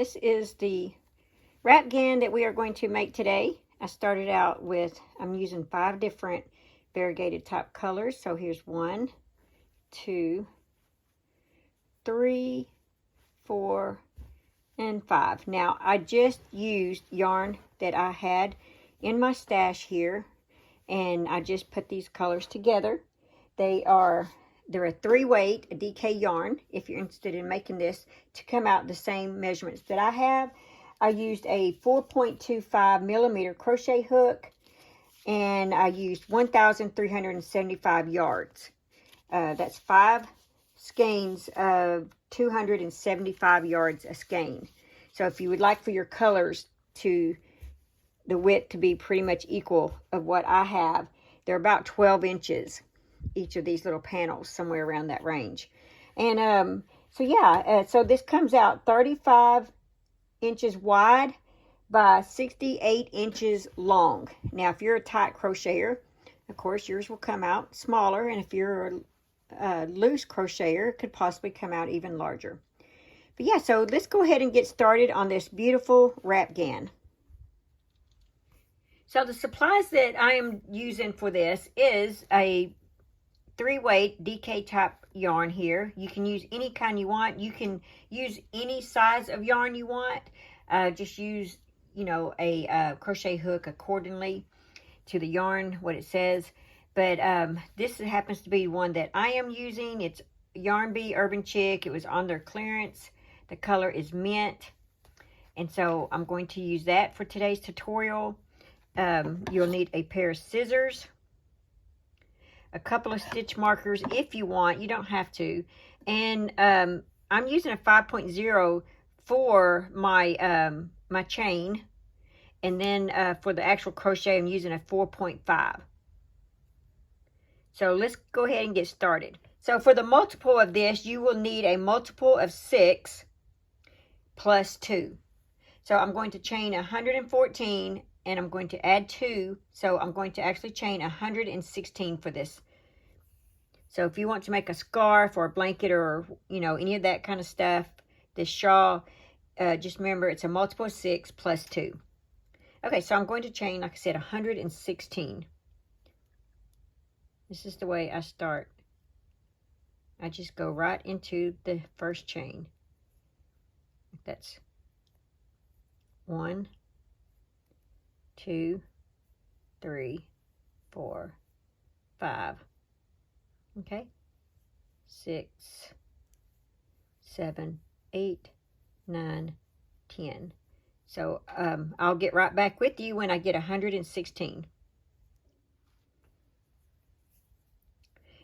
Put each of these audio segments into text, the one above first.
this is the Wrapghan that we are going to make today. I started out with, I'm using 5 different variegated type colors. So here's 1, 2, 3, 4, and 5. Now I just used yarn that I had in my stash here, and I just put these colors together. They're a 3-weight DK yarn. If you're interested in making this to come out the same measurements that I have, I used a 4.25 millimeter crochet hook, and I used 1,375 yards. That's 5 skeins of 275 yards a skein. So if you would like for your colors to, the width to be pretty much equal of what I have, they're about 12 inches, each of these little panels, somewhere around that range. And so yeah, so this comes out 35 inches wide by 68 inches long. Now, if you're a tight crocheter, of course, yours will come out smaller, and if you're a loose crocheter, it could possibly come out even larger. But yeah, so let's go ahead and get started on this beautiful Wrapghan. So the supplies that I am using for this is a 3-weight DK type yarn here. You can use any kind you want. You can use any size of yarn you want. Just use, you know, a crochet hook accordingly to the yarn, what it says. But this happens to be one that I am using. It's Yarn Bee Urban Chic. It was on their clearance. The color is mint. And so I'm going to use that for today's tutorial. You'll need a pair of scissors, a couple of stitch markers if you want. You don't have to. And I'm using a 5.0 for my my chain, and then for the actual crochet I'm using a 4.5. So let's go ahead and get started. So for the multiple of this, you will need a multiple of 6 plus 2. So I'm going to chain 114, and I'm going to add 2. So I'm going to actually chain 116 for this. So if you want to make a scarf or a blanket or, you know, any of that kind of stuff, this shawl, just remember it's a multiple of 6 plus 2. Okay, so I'm going to chain, like I said, 116. This is the way I start. I just go right into the first chain. That's 1, 2, 3, 4, 5. Okay, 6, 7, 8, 9, 10. So I'll get right back with you when I get 116.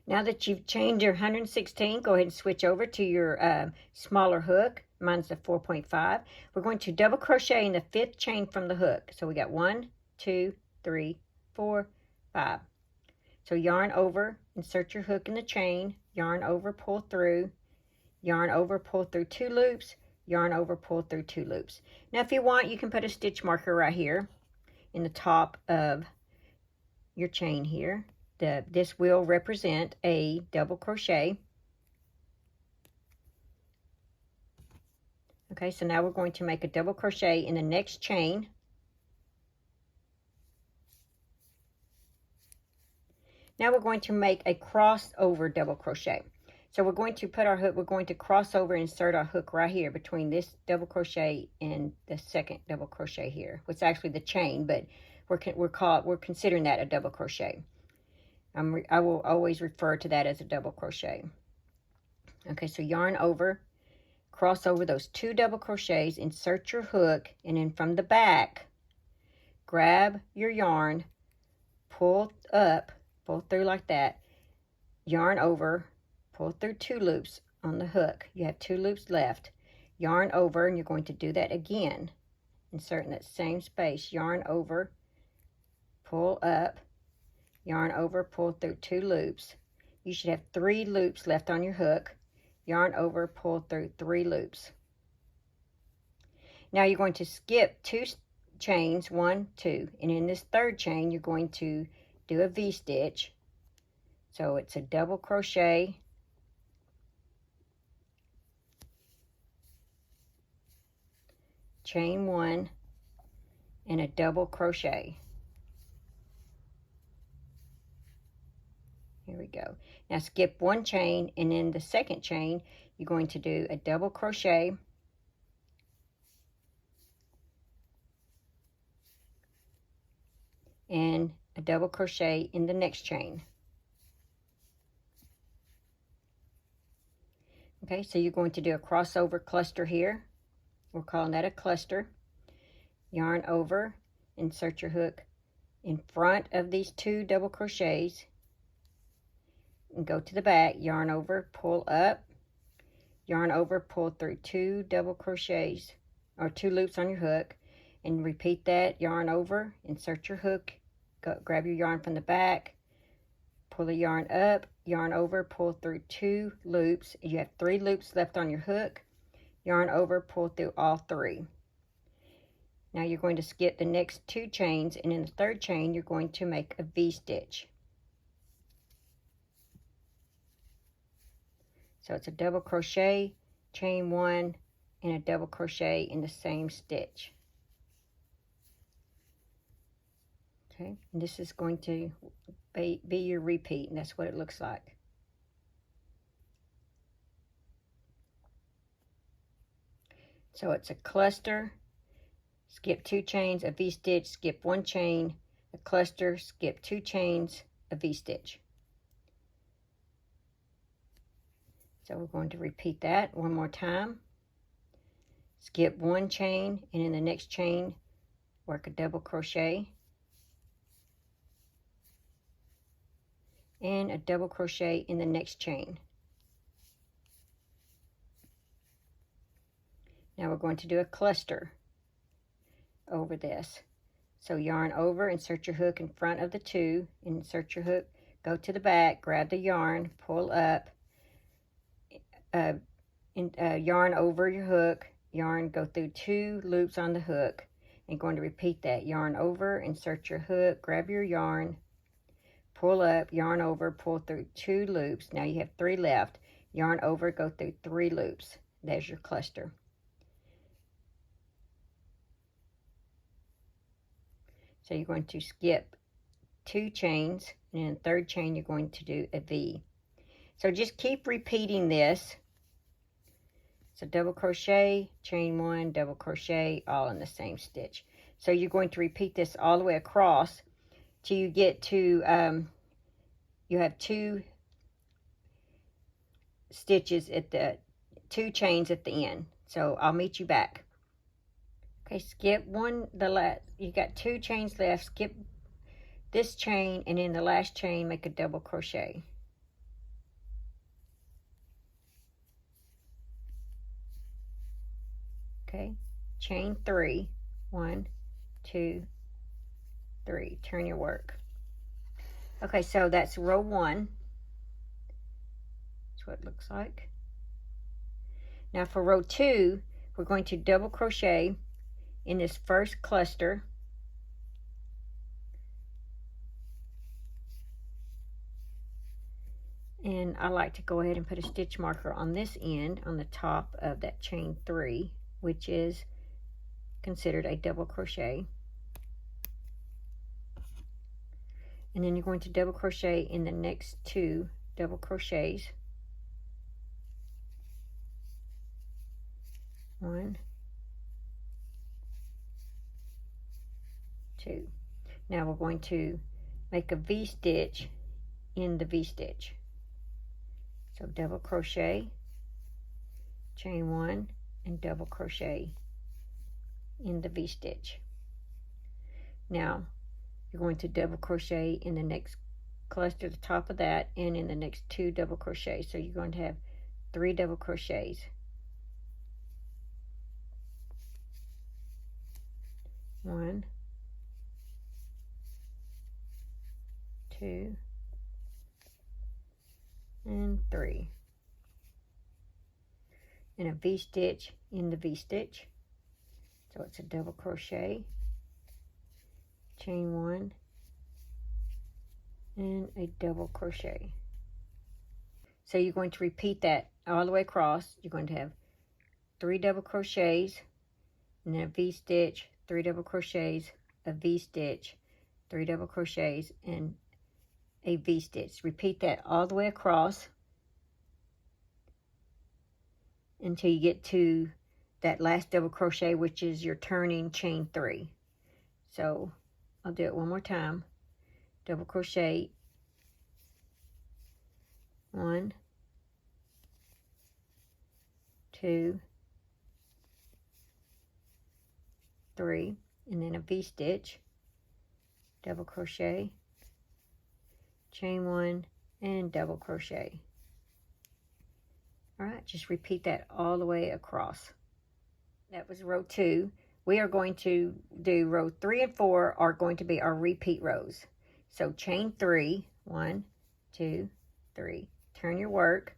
Now that you've chained your 116, go ahead and switch over to your smaller hook. Mine's the 4.5. We're going to double crochet in the 5th chain from the hook. So we got 1, 2, 3, 4, 5. So yarn over, insert your hook in the chain, yarn over, pull through, yarn over, pull through 2 loops, yarn over, pull through 2 loops. Now if you want, you can put a stitch marker right here in the top of your chain here. This will represent a double crochet. Okay, so now we're going to make a double crochet in the next chain. Now we're going to make a crossover double crochet. So we're going to put our hook, we're going to cross over and insert our hook right here between this double crochet and the second double crochet here. It's actually the chain, but we're considering that a double crochet. I will always refer to that as a double crochet. Okay, so yarn over, cross over those 2 double crochets, insert your hook, and then from the back, grab your yarn, pull up, pull through like that, yarn over, pull through 2 loops on the hook. You have 2 loops left. Yarn over, and you're going to do that again. Insert in that same space, yarn over, pull up, yarn over, pull through 2 loops. You should have 3 loops left on your hook. Yarn over, pull through 3 loops. Now you're going to skip 2 chains, 1, 2, and in this 3rd chain you're going to do a V-stitch. So it's a double crochet, chain 1, and a double crochet. Here we go. Now skip 1 chain, and in the second chain you're going to do a double crochet, and a double crochet in the next chain. Okay, so you're going to do a crossover cluster here. We're calling that a cluster. Yarn over, insert your hook in front of these 2 double crochets, and go to the back, yarn over, pull up, yarn over, pull through 2 double crochets or 2 loops on your hook, and repeat that. Yarn over, insert your hook, go, grab your yarn from the back, pull the yarn up, yarn over, pull through 2 loops. You have 3 loops left on your hook. Yarn over, pull through all 3. Now you're going to skip the next 2 chains, and in the third chain you're going to make a V-stitch. So it's a double crochet, chain 1, and a double crochet in the same stitch. Okay, and this is going to be your repeat, and that's what it looks like. So it's a cluster, skip 2 chains, a V-stitch, skip 1 chain, a cluster, skip 2 chains, a V-stitch. So we're going to repeat that one more time. Skip 1 chain, and in the next chain work a double crochet, and a double crochet in the next chain. Now we're going to do a cluster over this. So yarn over, insert your hook in front of the 2, insert your hook, go to the back, grab the yarn, pull up, yarn over your hook, yarn, go through 2 loops on the hook, and going to repeat that. Yarn over, insert your hook, grab your yarn, pull up, yarn over, pull through 2 loops. Now you have 3 left. Yarn over, go through 3 loops. There's your cluster. So you're going to skip 2 chains, and in the third chain you're going to do a V. So just keep repeating this. So double crochet, chain 1, double crochet, all in the same stitch. So you're going to repeat this all the way across till you get to, you have 2 stitches at the 2 chains at the end. So I'll meet you back. Okay, skip 1, you got 2 chains left, skip this chain, and in the last chain make a double crochet. Okay, chain 3, 1, 2, 3, turn your work. Okay, so that's row 1. That's what it looks like. Now for row 2, we're going to double crochet in this first cluster, and I like to go ahead and put a stitch marker on this end on the top of that chain 3, which is considered a double crochet. And then you're going to double crochet in the next 2 double crochets. 1, 2. Now we're going to make a V-stitch in the V-stitch. So double crochet, chain 1, and double crochet in the V-stitch. Now you're going to double crochet in the next cluster at the top of that, and in the next 2 double crochets. So you're going to have 3 double crochets. 1, 2, and 3, and a V-stitch in the V-stitch. So it's a double crochet, chain 1, and a double crochet. So you're going to repeat that all the way across. You're going to have 3 double crochets and then a V-stitch, 3 double crochets, a V-stitch, 3 double crochets, and a V-stitch. Repeat that all the way across until you get to that last double crochet, which is your turning chain 3. So I'll do it one more time. Double crochet, 1, 2, 3, and then a V-stitch, double crochet, chain 1, and double crochet. All right, just repeat that all the way across. That was row 2. We are going to do row 3 and 4 are going to be our repeat rows. So chain 3, 1, 2, 3. Turn your work,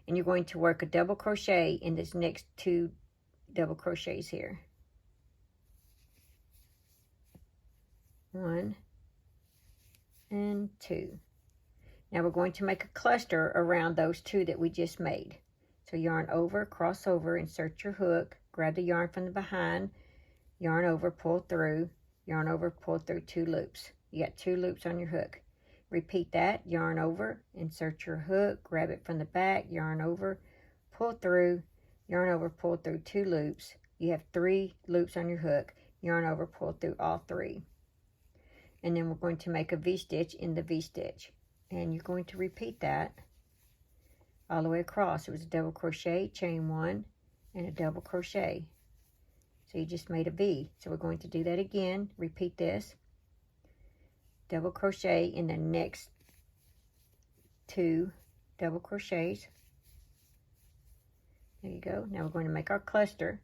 and you're going to work a double crochet in this next 2 double crochets here. 1 and 2. Now we're going to make a cluster around those 2 that we just made. So yarn over, cross over, insert your hook, grab the yarn from the behind, yarn over, pull through, yarn over, pull through 2 loops. You got 2 loops on your hook. Repeat that, yarn over, insert your hook, grab it from the back, yarn over, pull through, yarn over, pull through 2 loops. You have 3 loops on your hook, yarn over, pull through all 3. And then we're going to make a V-stitch in the V-stitch. And you're going to repeat that all the way across. It was a double crochet, chain 1, and a double crochet. So you just made a V. So we're going to do that again. Repeat this. Double crochet in the next 2 double crochets. There you go. Now we're going to make our cluster.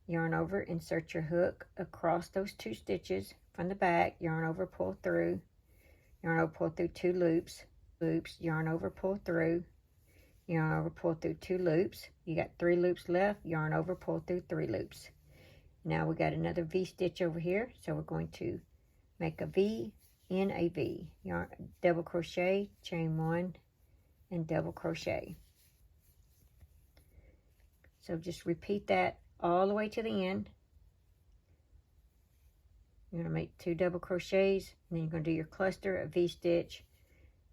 Yarn over, insert your hook across those 2 stitches from the back, yarn over, pull through, yarn over, pull through 2 loops, yarn over, pull through, yarn over, pull through 2 loops. You got 3 loops left, yarn over, pull through 3 loops. Now we got another V-stitch over here, so we're going to make a V in a V. Yarn, double crochet, chain 1, and double crochet. So just repeat that all the way to the end. You're going to make 2 double crochets, and then you're going to do your cluster, a V-stitch,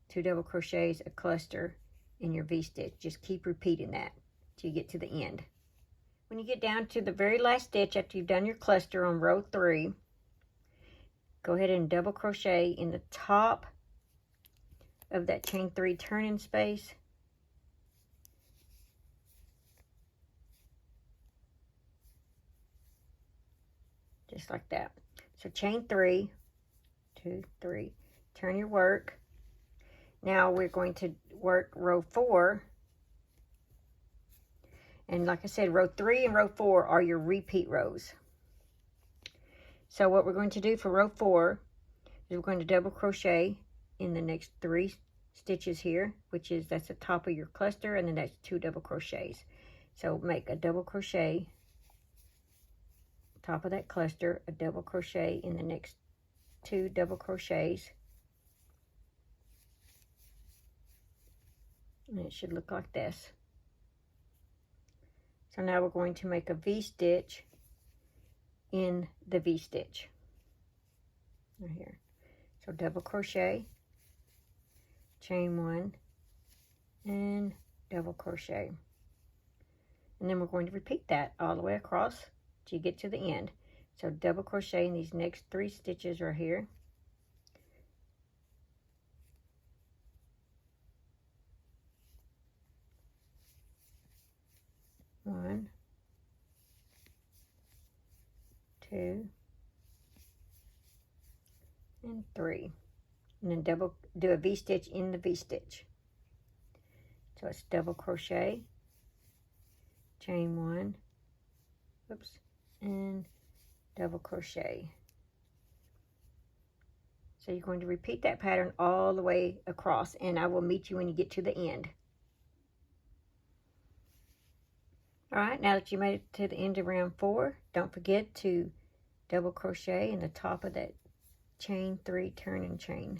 2 double crochets, a cluster, and your V-stitch. Just keep repeating that till you get to the end. When you get down to the very last stitch after you've done your cluster on row 3, go ahead and double crochet in the top of that chain 3 turning space. Just like that. So chain 3, 2, 3, turn your work. Now we're going to work row 4. And like I said, row 3 and row 4 are your repeat rows. So what we're going to do for row 4 is we're going to double crochet in the next 3 stitches here, which is, that's the top of your cluster, and then that's 2 double crochets. So make a double crochet, top of that cluster, a double crochet in the next 2 double crochets. And it should look like this. So now we're going to make a V-stitch in the V-stitch right here. So double crochet, chain 1, and double crochet. And then we're going to repeat that all the way across till you get to the end. So double crochet in these next 3 stitches right here. One, 2, and 3. And then do a V-stitch in the V-stitch. So it's double crochet, chain 1, oops, and double crochet. So you're going to repeat that pattern all the way across, and I will meet you when you get to the end. All right, now that you made it to the end of round 4, don't forget to double crochet in the top of that chain 3 turning chain.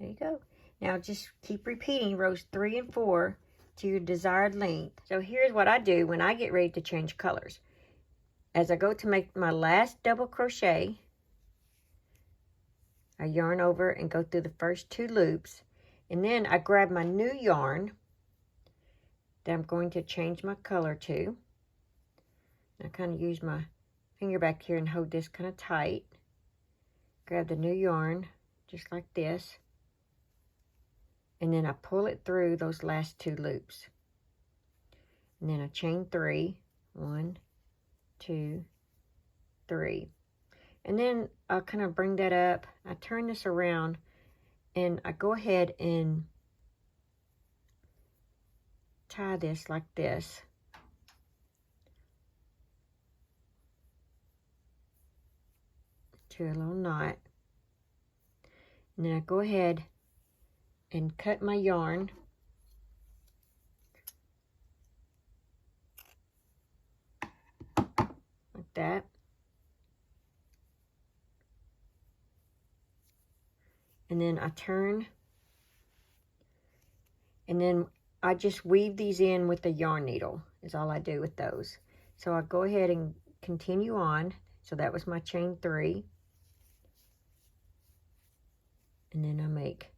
There you go. Now just keep repeating rows 3 and 4 to your desired length. So here's what I do when I get ready to change colors. as I go to make my last double crochet, I yarn over and go through the first 2 loops, and then I grab my new yarn that I'm going to change my color to. I kind of use my finger back here and hold this kind of tight. Grab the new yarn just like this, and then I pull it through those last 2 loops, and then I chain 3, 1, 2, 3, and then I'll kind of bring that up. I turn this around and I go ahead and tie this like this, to a little knot, and then I go ahead and cut my yarn like that, and then I turn, and then I just weave these in with the yarn needle is all I do with those. So I go ahead and continue on. So that was my chain 3, and then I make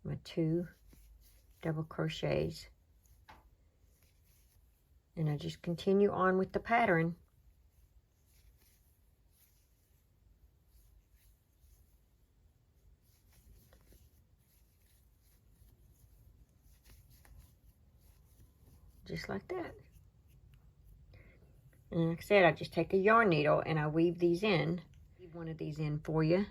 my 2 double crochets, and I just continue on with the pattern. Just like that. And like I said, I just take a yarn needle and I weave these in. Weave one of these in for you.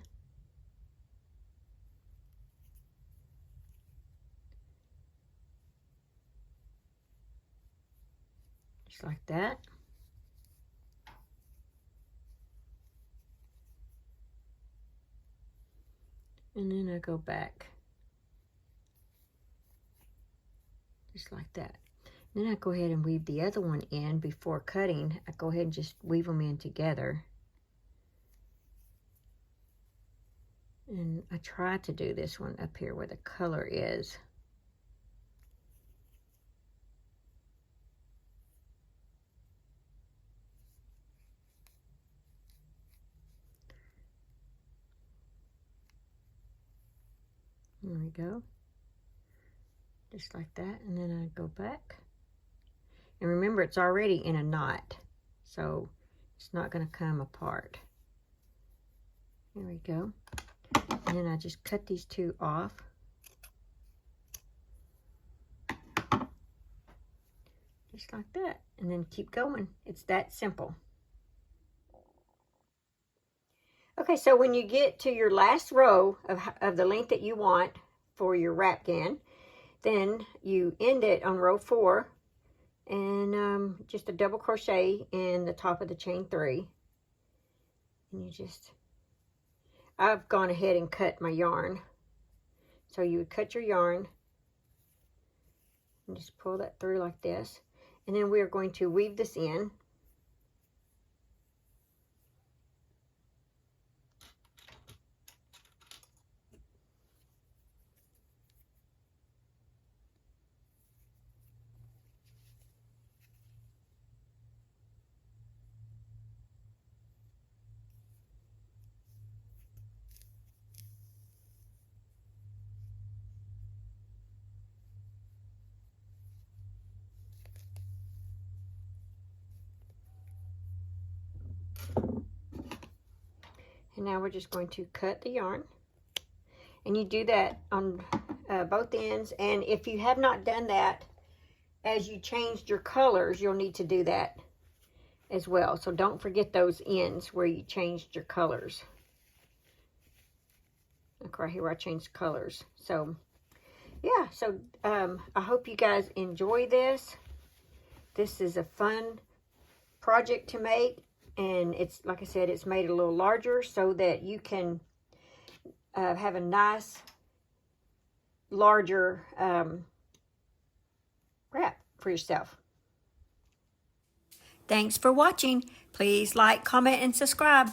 Just like that. And then I go back. Just like that. Then I go ahead and weave the other one in before cutting. I go ahead and just weave them in together. And I try to do this one up here where the color is. There we go. Just like that. And then I go back. And remember, it's already in a knot, so it's not going to come apart. There we go. And then I just cut these 2 off. Just like that. And then keep going. It's that simple. Okay, so when you get to your last row of the length that you want for your Wrapghan, then you end it on row 4. And just a double crochet in the top of the chain 3, and you just, I've gone ahead and cut my yarn, so you would cut your yarn and just pull that through like this, and then we are going to weave this in. And now we're just going to cut the yarn. And you do that on both ends. And if you have not done that, as you changed your colors, you'll need to do that as well. So don't forget those ends where you changed your colors. Like right here where I changed colors. So, yeah. So, I hope you guys enjoy this. This is a fun project to make. And it's, like I said, it's made a little larger so that you can have a nice, larger wrap for yourself. Thanks for watching. Please like, comment, and subscribe.